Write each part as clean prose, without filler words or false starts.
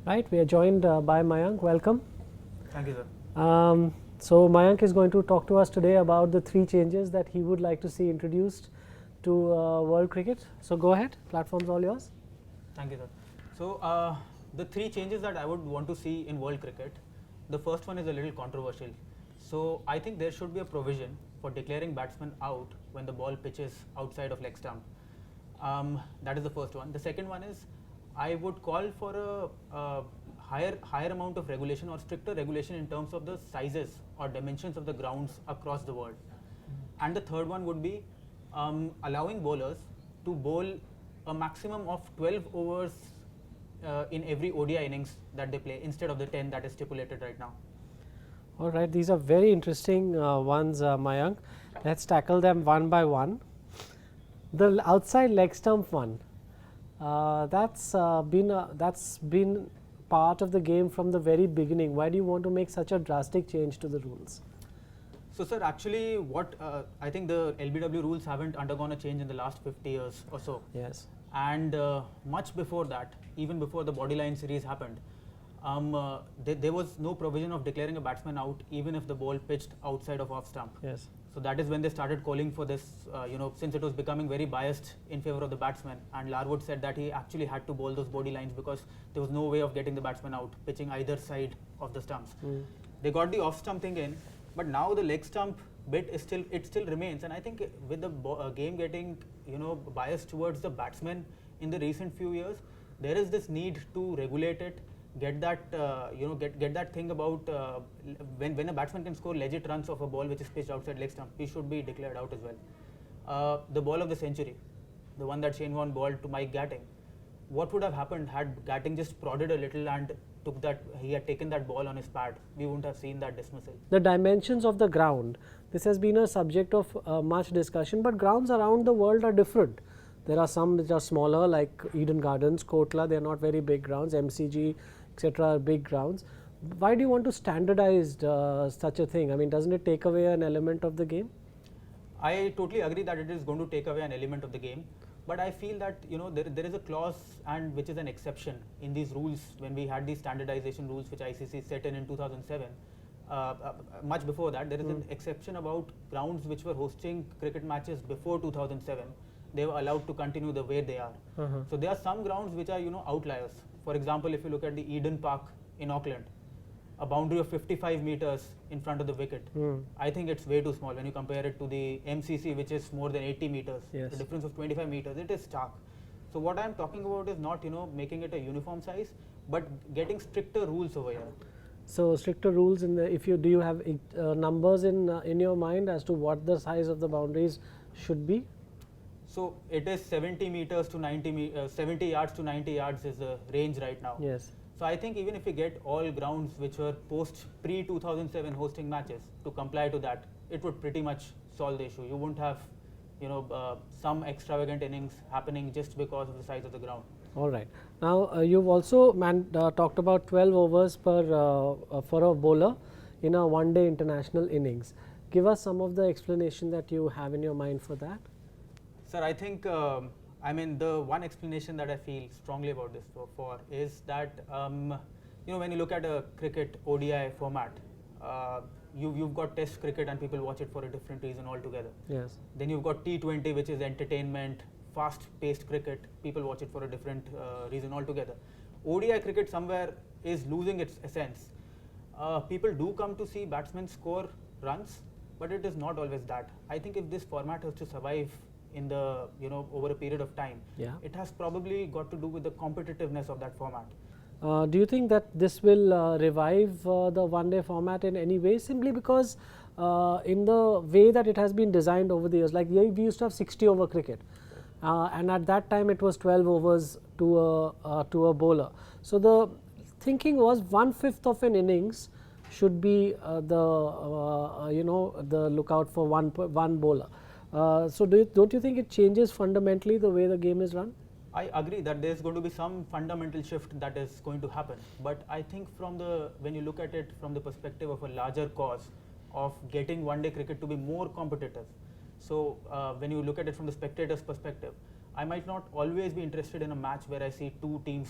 Right, we are joined by Mayank. Welcome. Thank you, sir. So Mayank is going to talk to us today about the 3 changes that he would like to see introduced to world cricket. So go ahead, platform's all yours. Thank you, sir. So the 3 changes that I would want to see in world cricket, the first one is a little controversial. So I think there should be a provision for declaring batsmen out when the ball pitches outside of leg stump. That is the first one. The second one is I would call for a higher amount of regulation or stricter regulation in terms of the sizes or dimensions of the grounds across the world. And the third one would be allowing bowlers to bowl a maximum of 12 overs in every ODI innings that they play instead of the 10 that is stipulated right now. All right, these are very interesting ones, Mayank. Let's tackle them one by one. The outside leg stump one, that's been part of the game from the very beginning. Why do you want to make such a drastic change to the rules? So, sir, actually, what I think the LBW rules haven't undergone a change in the last 50 years or so. Yes. And much before that, even before the bodyline series happened, there was no provision of declaring a batsman out even if the ball pitched outside of off stump. Yes. So that is when they started calling for this, since it was becoming very biased in favor of the batsman. And Larwood said that he actually had to bowl those body lines because there was no way of getting the batsman out, pitching either side of the stumps. They got the off stump thing in, but now the leg stump bit is still remains. And I think with the game getting biased towards the batsman in the recent few years, there is this need to regulate it. Get that get that thing about when a batsman can score legit runs off a ball which is pitched outside leg stump, he should be declared out as well. The ball of the century, the one that Shane Warne bowled to Mike Gatting. What would have happened had Gatting just prodded a little and he had taken that ball on his pad? We wouldn't have seen that dismissal. The dimensions of the ground. This has been a subject of much discussion, but grounds around the world are different. There are some which are smaller, like Eden Gardens, Kotla. They are not very big grounds. MCG, etc. are big grounds. Why do you want to standardize such a thing? I mean, doesn't it take away an element of the game? I totally agree that it is going to take away an element of the game, but I feel that there is a clause and which is an exception in these rules when we had these standardization rules which ICC set in 2007. Much before that, there is an exception about grounds which were hosting cricket matches before 2007. They were allowed to continue the way they are. So there are some grounds which are outliers. For example, if you look at the Eden Park in Auckland, a boundary of 55 meters in front of the wicket, I think it's way too small when you compare it to the MCC, which is more than 80 meters. Yes. The difference of 25 meters, it is stark. So what I'm talking about is not making it a uniform size, but getting stricter rules over here. So stricter rules do you have numbers in your mind as to what the size of the boundaries should be? So it is 70 meters to 70 yards to 90 yards is the range right now. Yes. So I think even if we get all grounds which were pre-2007 hosting matches to comply to that, it would pretty much solve the issue. You wouldn't have, some extravagant innings happening just because of the size of the ground. All right. Now you've also talked about 12 overs for a bowler in a one-day international innings. Give us some of the explanation that you have in your mind for that. Sir, I think, the one explanation that I feel strongly about this for is that, when you look at a cricket ODI format, you've got test cricket and people watch it for a different reason altogether. Yes. Then you've got T20, which is entertainment, fast-paced cricket. People watch it for a different reason altogether. ODI cricket somewhere is losing its essence. People do come to see batsmen score runs, but it is not always that. I think if this format has to survive in the over a period of time, it has probably got to do with the competitiveness of that format. Do you think that this will revive the one-day format in any way? Simply because in the way that it has been designed over the years, like we used to have 60-over cricket, and at that time it was 12 overs to a bowler. So the thinking was 1/5 of an innings should be the lookout for one bowler. So don't you think it changes fundamentally the way the game is run? I agree that there's going to be some fundamental shift that is going to happen, but I think when you look at it from the perspective of a larger cause of getting one-day cricket to be more competitive, so when you look at it from the spectator's perspective, I might not always be interested in a match where I see two teams,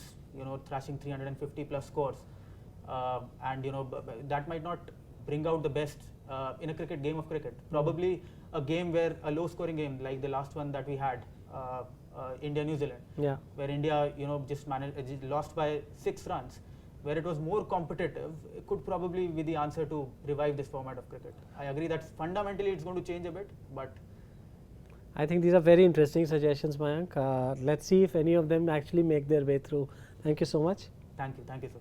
thrashing 350 plus scores, and that might not bring out the best in a game of cricket. Probably a game where a low-scoring game like the last one that we had, India-New Zealand, where India just lost by 6 runs, where it was more competitive, it could probably be the answer to revive this format of cricket. I agree that fundamentally it's going to change a bit, but I think these are very interesting suggestions, Mayank. Let's see if any of them actually make their way through. Thank you so much. Thank you, sir.